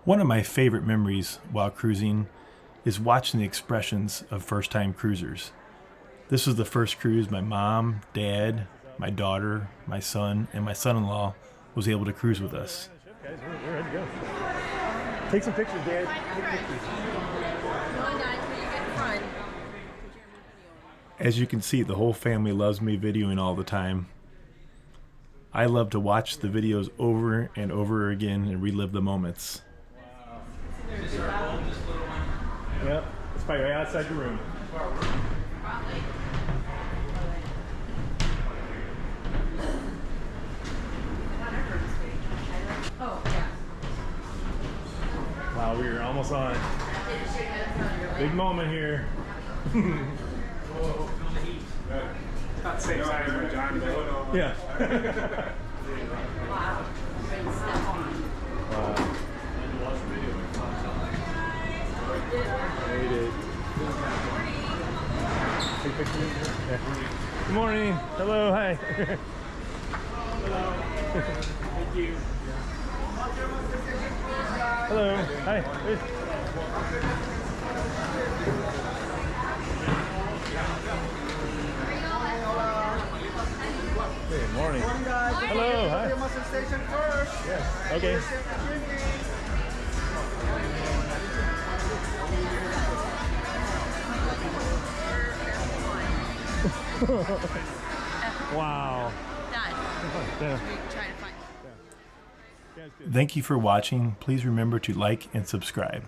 One of my favorite memories while cruising is watching the expressions of first-time cruisers. This was the first cruise my mom, dad, my daughter, my son, and my son-in-law was able to cruise with us. Guys, we're ready to go. Take some pictures, Dad. Take pictures. As you can see, the whole family loves me videoing all the time. I love to watch the videos over and over again and relive the moments. Yep, it's probably right outside your room. Wow, we are almost on. Big moment here. Not the same size as my John, but Yeah. wow. Wow. Made it. Take pictures. Yeah. Good morning. Hello. Hi. Hello. Thank you. Hello. Hi. Good morning. Morning, guys. Hello. Hi. Muster station first. Yes. Okay. Wow. Done. Try to find. Thank you for watching. Please remember to like and subscribe.